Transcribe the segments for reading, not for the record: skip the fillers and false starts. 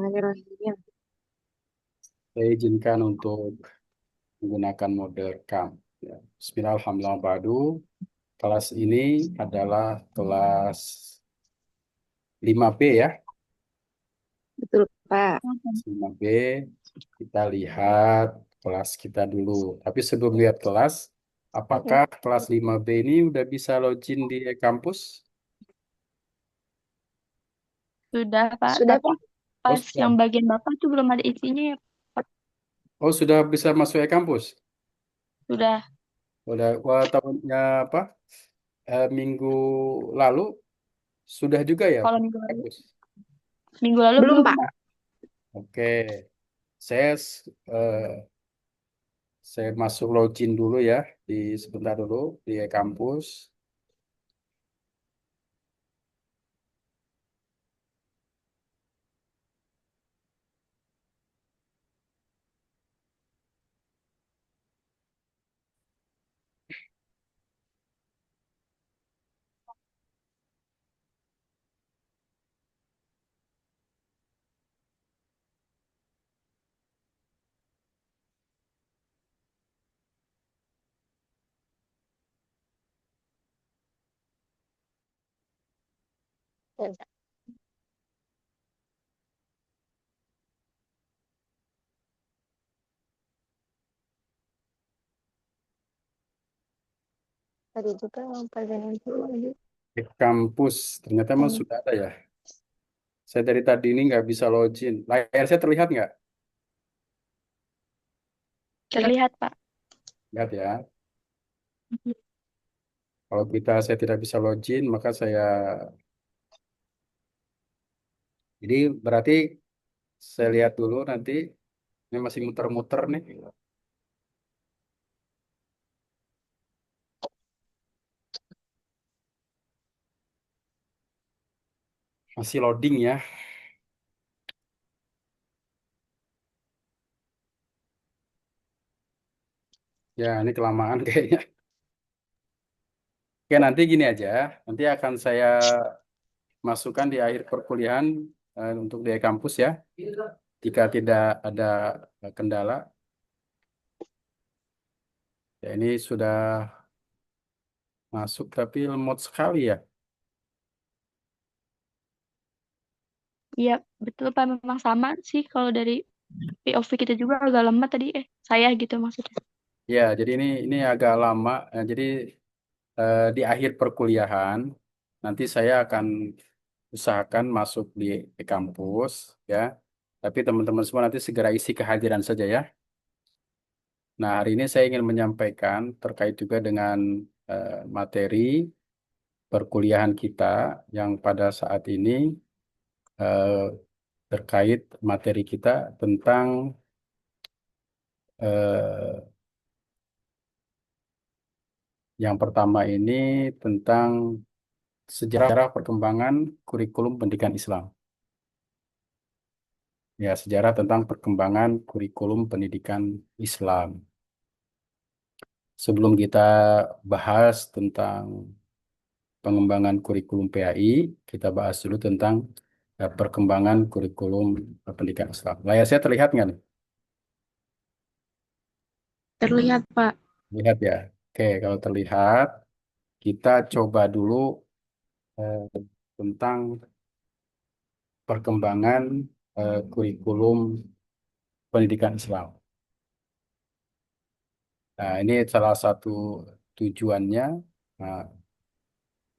Bismillahirrahmanirrahim. Saya izinkan untuk menggunakan mode rekam. Ya. Bismillahirrahmanirrahim. Kelas ini adalah kelas 5B ya. Betul, Pak. Kelas 5B, kita lihat kelas kita dulu. Tapi sebelum lihat kelas, apakah kelas 5B ini udah bisa login di kampus? Sudah, Pak. Sudah, Tapi Pak. Oh, pas yang sudah. bagian Bapak tuh belum ada isinya ya, Pak. Oh, sudah bisa masuk kampus? Sudah. Udah, wah, tahunnya apa? Minggu lalu sudah juga ya Kalau kampus? minggu lalu Belum, belum, Pak. Pak. Oke. Saya saya masuk login dulu ya di sebentar dulu di kampus. Tadi juga perjalanan dulu lagi. Di kampus ternyata emang sudah ada ya. Saya dari tadi ini nggak bisa login. Layar saya terlihat nggak? Terlihat, Pak. Lihat ya. Kalau saya tidak bisa login, maka saya jadi berarti saya lihat dulu nanti ini masih muter-muter nih. Masih loading ya. Ya, ini kelamaan kayaknya. Oke, nanti gini aja. Nanti akan saya masukkan di akhir perkuliahan untuk di kampus ya. Jika tidak ada kendala, ya ini sudah masuk tapi lemot sekali ya. Iya, betul, Pak. Memang sama sih kalau dari POV kita juga agak lemah tadi. Saya gitu maksudnya. Ya, jadi ini agak lama. Jadi di akhir perkuliahan nanti saya akan usahakan masuk di kampus ya. Tapi teman-teman semua nanti segera isi kehadiran saja ya. Nah, hari ini saya ingin menyampaikan terkait juga dengan materi perkuliahan kita yang pada saat ini eh, terkait materi kita tentang eh, yang pertama ini tentang sejarah perkembangan kurikulum pendidikan Islam. Ya, sejarah tentang perkembangan kurikulum pendidikan Islam. Sebelum kita bahas tentang pengembangan kurikulum PAI, kita bahas dulu tentang perkembangan kurikulum pendidikan Islam. Layar saya terlihat nggak nih? Terlihat, Pak. Lihat ya. Oke, kalau terlihat, kita coba dulu tentang perkembangan kurikulum pendidikan Islam. Nah, ini salah satu tujuannya. Nah,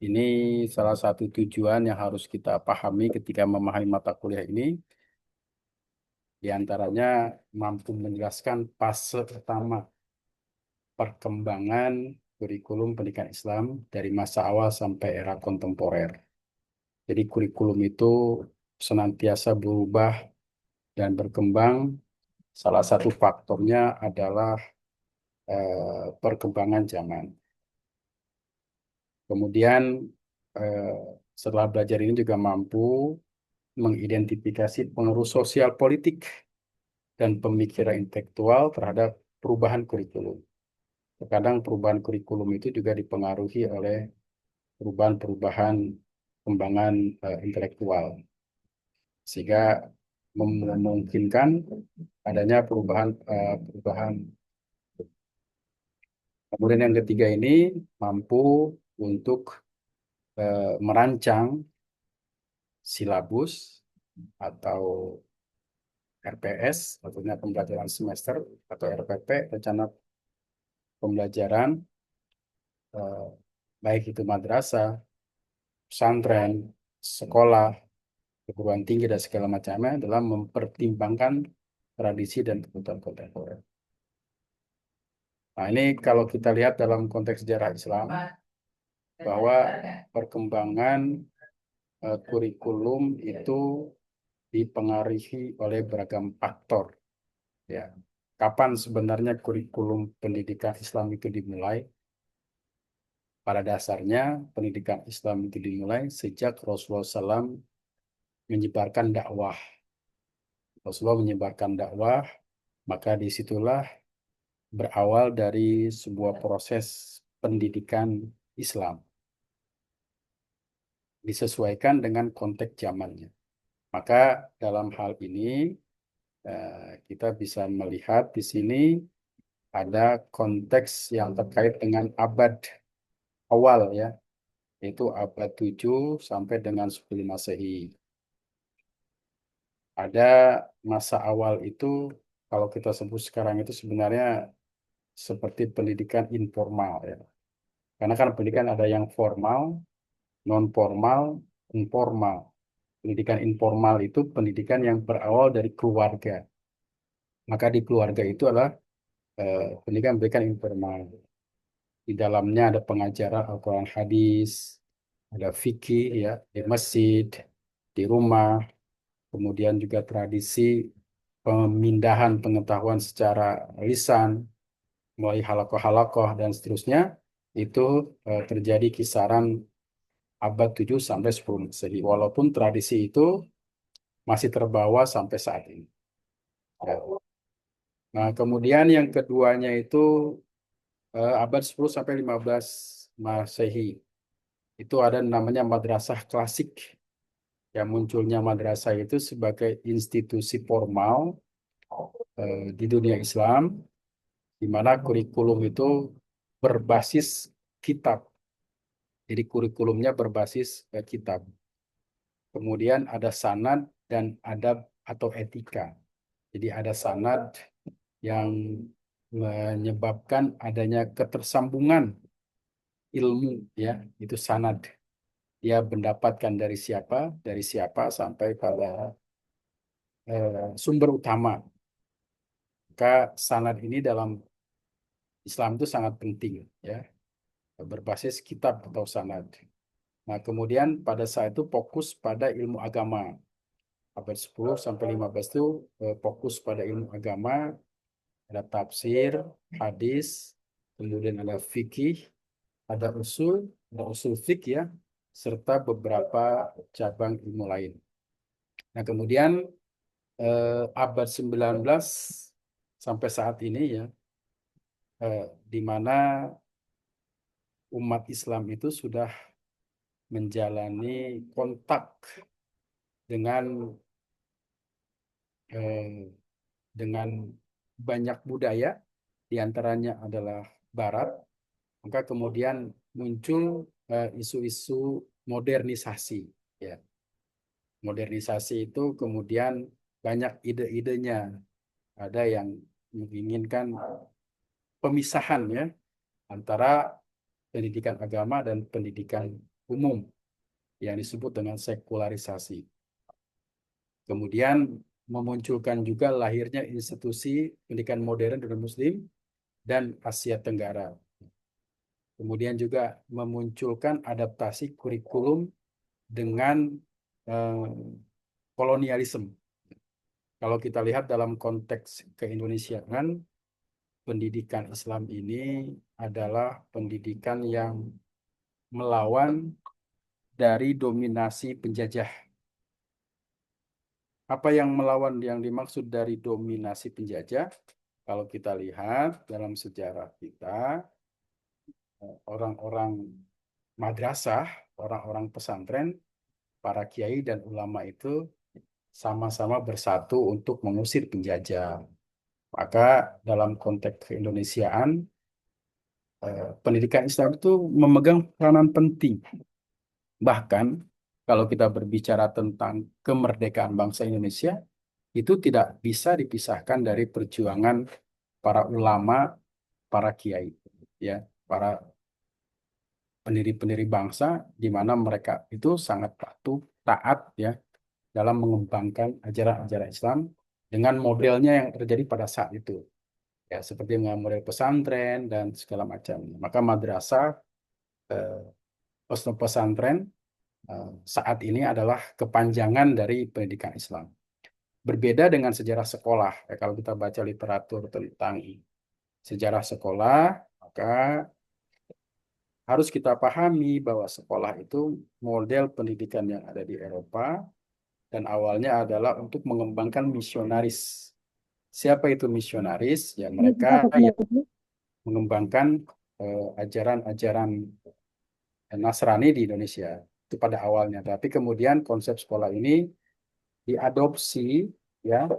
ini salah satu tujuan yang harus kita pahami ketika memahami mata kuliah ini, di antaranya mampu menjelaskan fase pertama perkembangan kurikulum pendidikan Islam dari masa awal sampai era kontemporer. Jadi kurikulum itu senantiasa berubah dan berkembang. Salah satu faktornya adalah perkembangan zaman. Kemudian eh, setelah belajar ini juga mampu mengidentifikasi pengaruh sosial politik dan pemikiran intelektual terhadap perubahan kurikulum. Terkadang perubahan kurikulum itu juga dipengaruhi oleh perubahan-perubahan kembangan intelektual. Sehingga memungkinkan adanya perubahan. Kemudian yang ketiga ini mampu untuk merancang silabus atau RPS, artinya pembelajaran semester, atau RPP, rencana pembelajaran, eh, baik itu madrasah, pesantren, sekolah, perguruan tinggi, dan segala macamnya dalam mempertimbangkan tradisi dan kebutuhan kontemporer. Nah, ini kalau kita lihat dalam konteks sejarah Islam, bahwa perkembangan kurikulum itu dipengaruhi oleh beragam faktor. Ya, kapan sebenarnya kurikulum pendidikan Islam itu dimulai? Pada dasarnya pendidikan Islam itu dimulai sejak Rasulullah SAW menyebarkan dakwah. Rasulullah menyebarkan dakwah, maka disitulah berawal dari sebuah proses pendidikan Islam, disesuaikan dengan konteks zamannya. Maka dalam hal ini kita bisa melihat di sini ada konteks yang terkait dengan abad awal, ya, yaitu abad 7 sampai dengan 10 Masehi. Ada masa awal itu, kalau kita sebut sekarang itu sebenarnya seperti pendidikan informal, ya. Karena kan pendidikan ada yang formal, non formal, informal. Pendidikan informal itu pendidikan yang berawal dari keluarga. Maka di keluarga itu adalah pendidikan informal. Di dalamnya ada pengajaran Al-Quran hadis, ada fikih, ya, di masjid, di rumah, kemudian juga tradisi pemindahan pengetahuan secara lisan, mulai halakoh-halakoh dan seterusnya, itu terjadi kisaran abad 7 sampai 10 Masehi. Walaupun tradisi itu masih terbawa sampai saat ini. Ya. Nah, kemudian yang keduanya itu abad 10 sampai 15 Masehi. Itu ada namanya madrasah klasik. Yang munculnya madrasah itu sebagai institusi formal di dunia Islam, di mana kurikulum itu berbasis kitab. Jadi kurikulumnya berbasis kitab. Kemudian ada sanad dan adab atau etika. Jadi ada sanad yang menyebabkan adanya ketersambungan ilmu, ya, itu sanad. Dia mendapatkan dari siapa sampai pada sumber utama. Maka sanad ini dalam Islam itu sangat penting, ya, berbasis kitab atau sanad. Nah, kemudian pada saat itu fokus pada ilmu agama. Abad 10 sampai 15 itu fokus pada ilmu agama, ada tafsir, hadis, kemudian ada usul fikih, ya, serta beberapa cabang ilmu lain. Nah, kemudian abad 19 sampai saat ini, ya, di mana umat Islam itu sudah menjalani kontak dengan eh, dengan banyak budaya, diantaranya adalah Barat, maka kemudian muncul isu-isu modernisasi. Ya, modernisasi itu kemudian banyak ide-idenya. Ada yang menginginkan pemisahan, ya, antara pendidikan agama dan pendidikan umum yang disebut dengan sekularisasi. Kemudian memunculkan juga lahirnya institusi pendidikan modern dan Muslim dan Asia Tenggara. Kemudian juga memunculkan adaptasi kurikulum dengan eh, kolonialisme. Kalau kita lihat dalam konteks keindonesiaan, pendidikan Islam ini adalah pendidikan yang melawan dari dominasi penjajah. Apa yang melawan yang dimaksud dari dominasi penjajah? Kalau kita lihat dalam sejarah kita, orang-orang madrasah, orang-orang pesantren, para kiai dan ulama itu sama-sama bersatu untuk mengusir penjajah. Maka dalam konteks keindonesiaan, pendidikan Islam itu memegang peranan penting. Bahkan kalau kita berbicara tentang kemerdekaan bangsa Indonesia, itu tidak bisa dipisahkan dari perjuangan para ulama, para kiai, ya, para pendiri-pendiri bangsa, di mana mereka itu sangat patuh, taat, ya, dalam mengembangkan ajaran-ajaran Islam dengan modelnya yang terjadi pada saat itu, ya, seperti dengan model pesantren dan segala macam. Maka madrasah, eh, pesantren saat ini adalah kepanjangan dari pendidikan Islam. Berbeda dengan sejarah sekolah. Ya, kalau kita baca literatur tentang sejarah sekolah, maka harus kita pahami bahwa sekolah itu model pendidikan yang ada di Eropa dan awalnya adalah untuk mengembangkan misionaris. Siapa itu misionaris? Ya, mereka yang mengembangkan ajaran-ajaran Nasrani di Indonesia itu pada awalnya. Tapi kemudian konsep sekolah ini diadopsi, ya,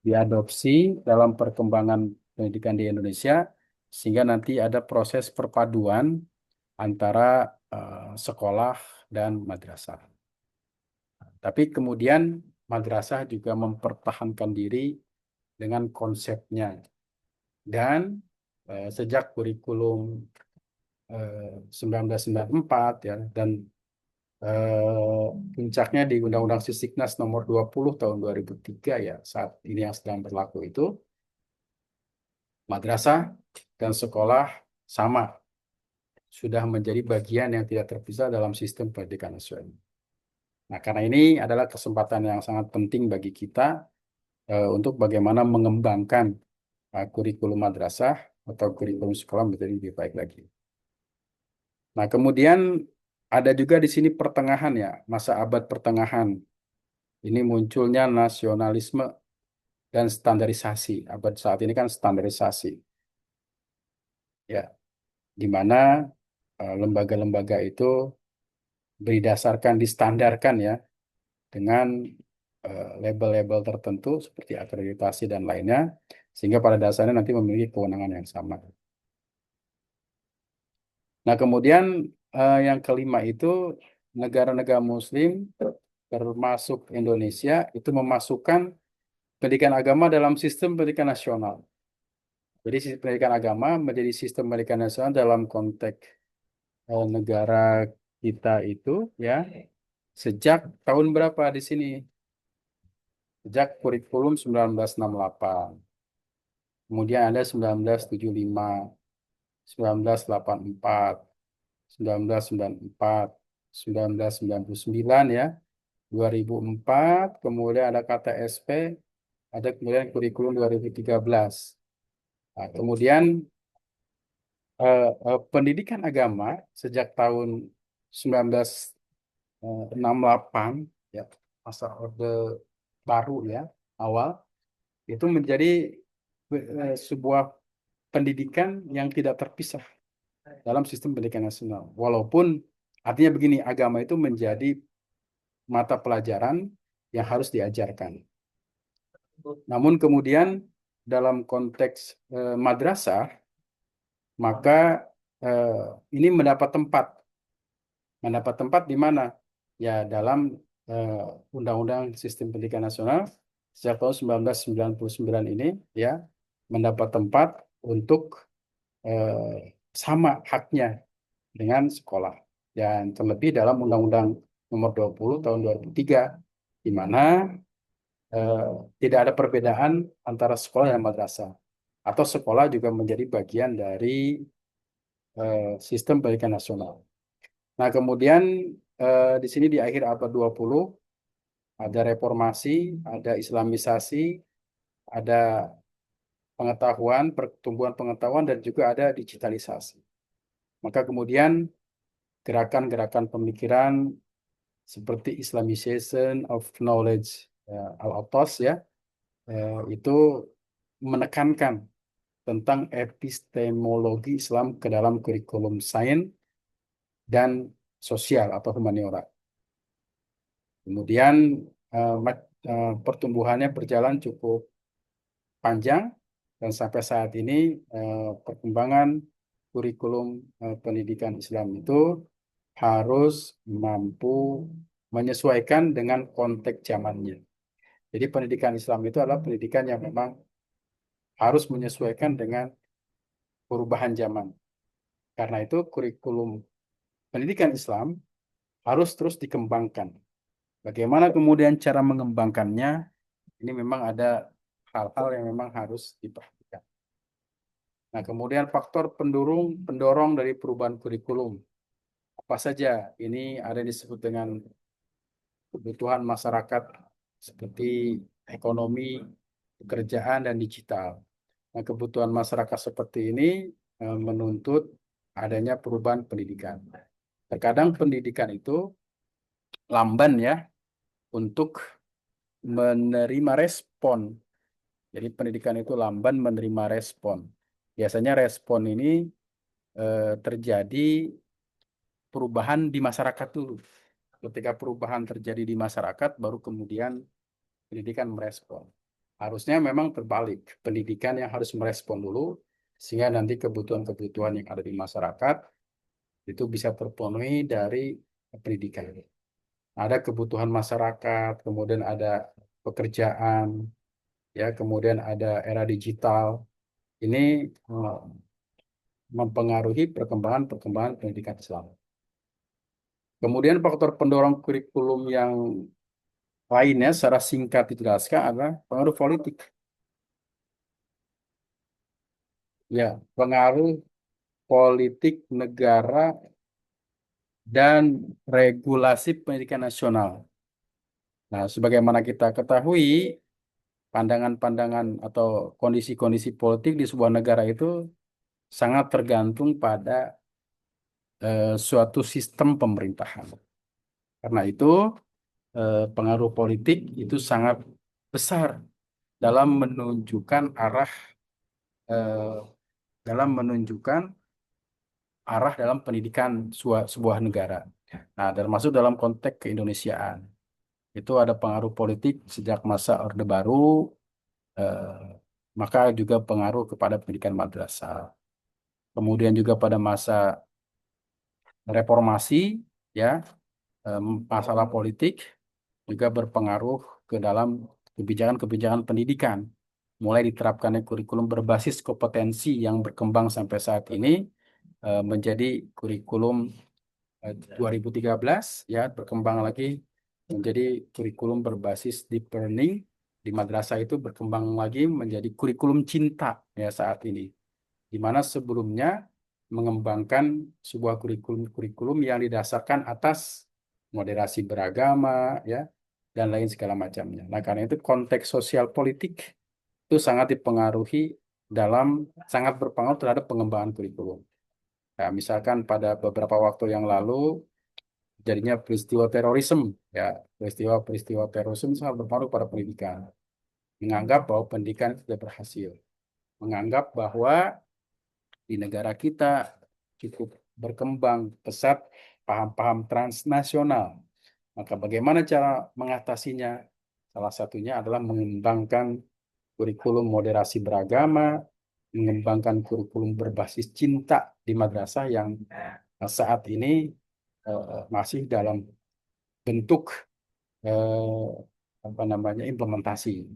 diadopsi dalam perkembangan pendidikan di Indonesia sehingga nanti ada proses perpaduan antara sekolah dan madrasah. Tapi kemudian madrasah juga mempertahankan diri dengan konsepnya dan sejak kurikulum 1994, ya, dan puncaknya di Undang-Undang Sisiknas nomor 20 tahun 2003, ya, saat ini yang sedang berlaku itu, madrasah dan sekolah sama sudah menjadi bagian yang tidak terpisah dalam sistem pendidikan nasional. Nah, karena ini adalah kesempatan yang sangat penting bagi kita untuk bagaimana mengembangkan kurikulum madrasah atau kurikulum sekolah menjadi lebih baik lagi. Nah, kemudian ada juga di sini pertengahan, ya, masa abad pertengahan. Ini munculnya nasionalisme dan standarisasi. Abad saat ini kan standarisasi, ya, di mana lembaga-lembaga itu berdasarkan distandarkan, ya, dengan label-label tertentu seperti akreditasi dan lainnya, sehingga pada dasarnya nanti memiliki kewenangan yang sama. Nah, kemudian yang kelima itu negara-negara Muslim termasuk Indonesia itu memasukkan pendidikan agama dalam sistem pendidikan nasional. Jadi sistem pendidikan agama menjadi sistem pendidikan nasional dalam konteks negara kita itu, ya, sejak tahun berapa di sini? Sejak kurikulum 1968. Kemudian ada 1975, 1984, 1994, 1999, ya, 2004, kemudian ada KTSP, ada kemudian kurikulum 2013. Nah, kemudian pendidikan agama sejak tahun 1968, ya, masa Orde Baru, ya, awal itu menjadi sebuah pendidikan yang tidak terpisah dalam sistem pendidikan nasional. Walaupun artinya begini, agama itu menjadi mata pelajaran yang harus diajarkan. Namun kemudian dalam konteks madrasah, maka ini mendapat tempat di mana? Ya, dalam Undang-Undang Sistem Pendidikan Nasional sejak tahun 1999 ini, ya, mendapat tempat untuk sama haknya dengan sekolah. Dan terlebih dalam Undang-Undang Nomor 20 Tahun 2003, di mana eh, tidak ada perbedaan antara sekolah dan madrasah. Atau sekolah juga menjadi bagian dari sistem pendidikan nasional. Nah, kemudian di sini di akhir abad 20 ada reformasi, ada islamisasi, ada pengetahuan, pertumbuhan pengetahuan, dan juga ada digitalisasi. Maka kemudian gerakan-gerakan pemikiran seperti Islamization of Knowledge, Al-Atos, ya, itu menekankan tentang epistemologi Islam ke dalam kurikulum sains dan sosial atau humaniora. Kemudian pertumbuhannya berjalan cukup panjang dan sampai saat ini perkembangan kurikulum pendidikan Islam itu harus mampu menyesuaikan dengan konteks zamannya. Jadi pendidikan Islam itu adalah pendidikan yang memang harus menyesuaikan dengan perubahan zaman. Karena itu kurikulum pendidikan Islam harus terus dikembangkan. Bagaimana kemudian cara mengembangkannya? Ini memang ada hal-hal yang memang harus diperhatikan. Nah, kemudian faktor pendorong dari perubahan kurikulum. Apa saja? Ini ada disebut dengan kebutuhan masyarakat seperti ekonomi, pekerjaan, dan digital. Nah, kebutuhan masyarakat seperti ini menuntut adanya perubahan pendidikan. Terkadang pendidikan itu lamban ya untuk menerima respon. Jadi pendidikan itu lamban menerima respon. Biasanya respon ini terjadi perubahan di masyarakat dulu. Ketika perubahan terjadi di masyarakat, baru kemudian pendidikan merespon. Harusnya memang terbalik, pendidikan yang harus merespon dulu, sehingga nanti kebutuhan-kebutuhan yang ada di masyarakat itu bisa terpenuhi dari pendidikan. Ada kebutuhan masyarakat, kemudian ada pekerjaan, ya, kemudian ada era digital. Ini mempengaruhi perkembangan pendidikan Islam. Kemudian faktor pendorong kurikulum yang lainnya secara singkat dijelaskan adalah pengaruh politik. Ya, pengaruh politik negara dan regulasi pendidikan nasional. Nah, sebagaimana kita ketahui, pandangan-pandangan atau kondisi-kondisi politik di sebuah negara itu sangat tergantung pada suatu sistem pemerintahan. Karena itu, pengaruh politik itu sangat besar dalam menunjukkan eh, dalam pendidikan sebuah negara. Nah, termasuk dalam konteks keindonesiaan. Itu ada pengaruh politik sejak masa Orde Baru, eh, maka juga pengaruh kepada pendidikan madrasah. Kemudian juga pada masa reformasi, ya, masalah politik juga berpengaruh ke dalam kebijakan-kebijakan pendidikan. Mulai diterapkannya kurikulum berbasis kompetensi yang berkembang sampai saat ini menjadi kurikulum 2013, ya, berkembang lagi menjadi kurikulum berbasis deep learning. Di madrasah itu berkembang lagi menjadi kurikulum cinta ya saat ini, di mana sebelumnya mengembangkan sebuah kurikulum yang didasarkan atas moderasi beragama, ya, dan lain segala macamnya. Nah, karena itu konteks sosial politik itu sangat berpengaruh terhadap pengembangan kurikulum. Nah, misalkan pada beberapa waktu yang lalu jadinya peristiwa terorisme, ya, peristiwa terorisme sangat berpengaruh pada pendidikan. Menganggap bahwa pendidikan tidak berhasil, menganggap bahwa di negara kita cukup berkembang pesat paham-paham transnasional. Maka bagaimana cara mengatasinya? Salah satunya adalah mengembangkan kurikulum moderasi beragama, mengembangkan kurikulum berbasis cinta di madrasah yang saat ini masih dalam bentuk eh, apa namanya implementasi.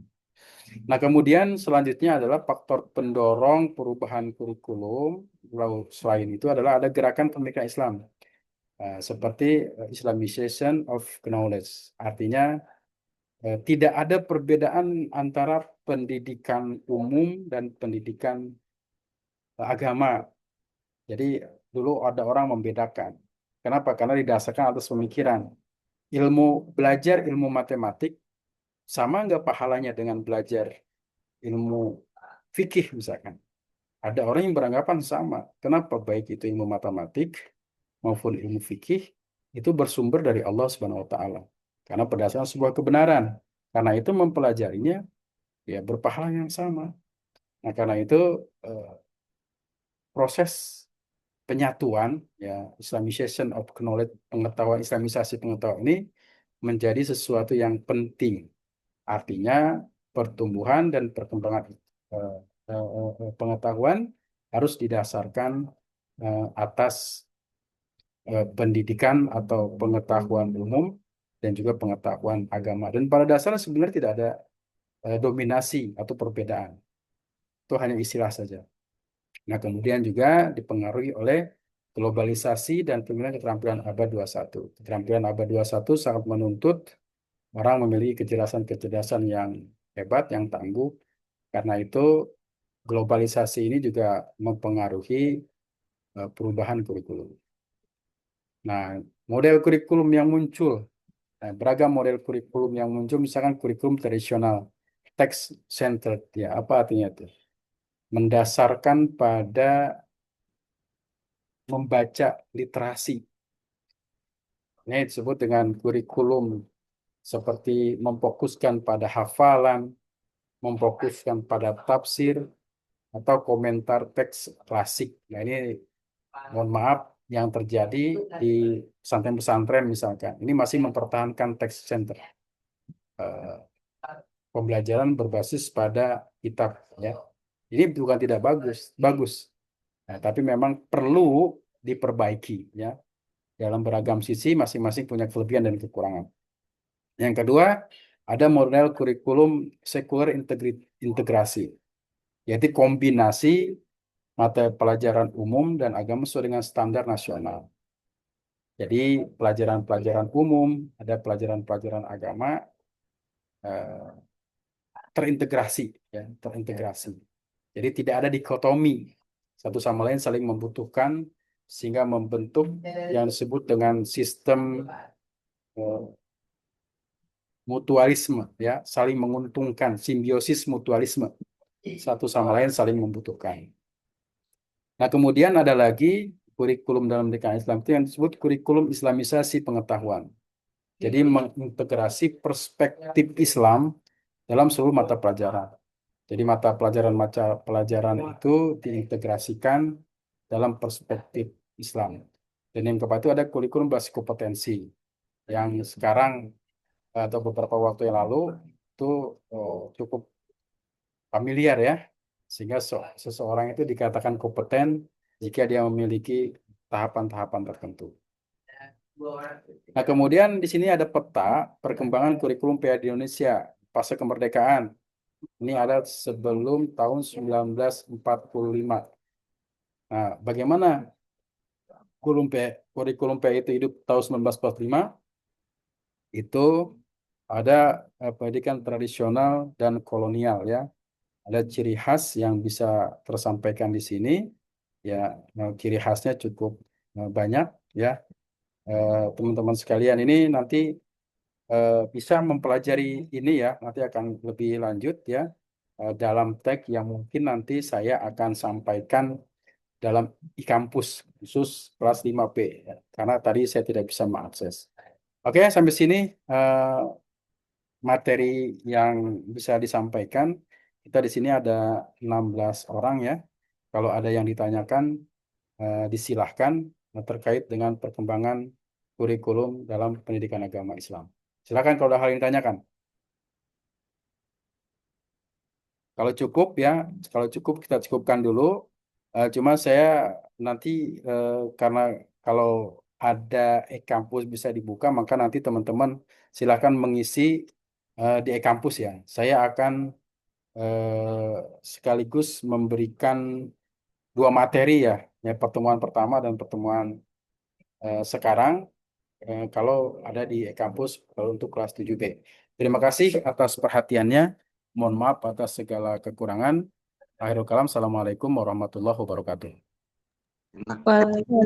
Nah, kemudian selanjutnya adalah faktor pendorong perubahan kurikulum. Lalu selain itu adalah ada gerakan pendidikan Islam, seperti Islamization of knowledge. Artinya tidak ada perbedaan antara pendidikan umum dan pendidikan agama. Jadi dulu ada orang membedakan. Kenapa? Karena didasarkan atas pemikiran. Belajar ilmu matematik sama nggak pahalanya dengan belajar ilmu fikih misalkan. Ada orang yang beranggapan sama. Kenapa? Baik itu ilmu matematik maupun ilmu fikih itu bersumber dari Allah Subhanahu wa taala. Karena berdasarkan sebuah kebenaran. Karena itu mempelajarinya ya berpahala yang sama. Nah, karena itu eh, proses penyatuan ya Islamization of knowledge, pengetahuan Islamisasi pengetahuan ini menjadi sesuatu yang penting Artinya pertumbuhan dan perkembangan eh, pengetahuan harus didasarkan atas pendidikan atau pengetahuan umum dan juga pengetahuan agama. Dan pada dasarnya sebenarnya tidak ada dominasi atau perbedaan. Itu hanya istilah saja. Nah, kemudian juga dipengaruhi oleh globalisasi dan pemilihan keterampilan abad 21. Keterampilan abad 21 sangat menuntut orang memiliki kecerdasan-kecerdasan yang hebat, yang tangguh. Karena itu, globalisasi ini juga mempengaruhi perubahan kurikulum. Nah, model kurikulum yang muncul, beragam model kurikulum yang muncul, misalkan kurikulum tradisional, text centered, ya apa artinya itu? Mendasarkan pada membaca literasi. Ini disebut dengan kurikulum seperti memfokuskan pada hafalan, memfokuskan pada tafsir, atau komentar teks klasik. Nah ini mohon maaf yang terjadi di pesantren-pesantren misalkan. Ini masih mempertahankan text center. Eh, Pembelajaran berbasis pada kitab ya. Ini bukan tidak bagus, bagus. Nah, tapi memang perlu diperbaiki ya. Dalam beragam sisi masing-masing punya kelebihan dan kekurangan. Yang kedua, ada model kurikulum sekuler integrasi, yaitu kombinasi materi pelajaran umum dan agama sesuai dengan standar nasional. Jadi pelajaran-pelajaran umum, ada pelajaran-pelajaran agama eh, terintegrasi, ya, terintegrasi. Jadi tidak ada dikotomi, satu sama lain saling membutuhkan sehingga membentuk yang disebut dengan sistem eh, mutualisme, ya, saling menguntungkan, simbiosis mutualisme, satu sama lain saling membutuhkan. Nah, kemudian ada lagi kurikulum dalam pendidikan Islam itu yang disebut kurikulum Islamisasi pengetahuan. Jadi mengintegrasi perspektif Islam dalam seluruh mata pelajaran. Jadi mata pelajaran itu diintegrasikan dalam perspektif Islam. Dan yang keempat itu ada kurikulum basis kompetensi yang sekarang atau beberapa waktu yang lalu itu cukup familiar ya, sehingga seseorang itu dikatakan kompeten jika dia memiliki tahapan-tahapan tertentu. Nah, kemudian di sini ada peta perkembangan kurikulum PA di Indonesia pasca kemerdekaan. Ini ada sebelum tahun 1945. Nah, bagaimana kurikulum PA itu hidup tahun 1945? Itu ada pendidikan tradisional dan kolonial ya. Ada ciri khas yang bisa tersampaikan di sini. Ya, ciri khasnya cukup banyak ya. Teman-teman sekalian ini nanti bisa mempelajari ini ya, nanti akan lebih lanjut ya dalam tag yang mungkin nanti saya akan sampaikan dalam e-kampus khusus kelas 5B ya, karena tadi saya tidak bisa mengakses. Oke, sampai sini materi yang bisa disampaikan. Kita di sini ada 16 orang ya. Kalau ada yang ditanyakan, disilahkan terkait dengan perkembangan kurikulum dalam pendidikan agama Islam. Silakan kalau ada hal yang ditanyakan. Kalau cukup ya, kalau cukup kita cukupkan dulu. Cuma saya nanti karena kalau ada e-kampus bisa dibuka, maka nanti teman-teman silakan mengisi di e-kampus ya. Saya akan sekaligus memberikan dua materi ya, ya pertemuan pertama dan pertemuan sekarang kalau ada di e-kampus kalau untuk kelas 7B. Terima kasih atas perhatiannya. Mohon maaf atas segala kekurangan. Akhirul kalam, Assalamualaikum warahmatullahi wabarakatuh. Waalaikumsalam.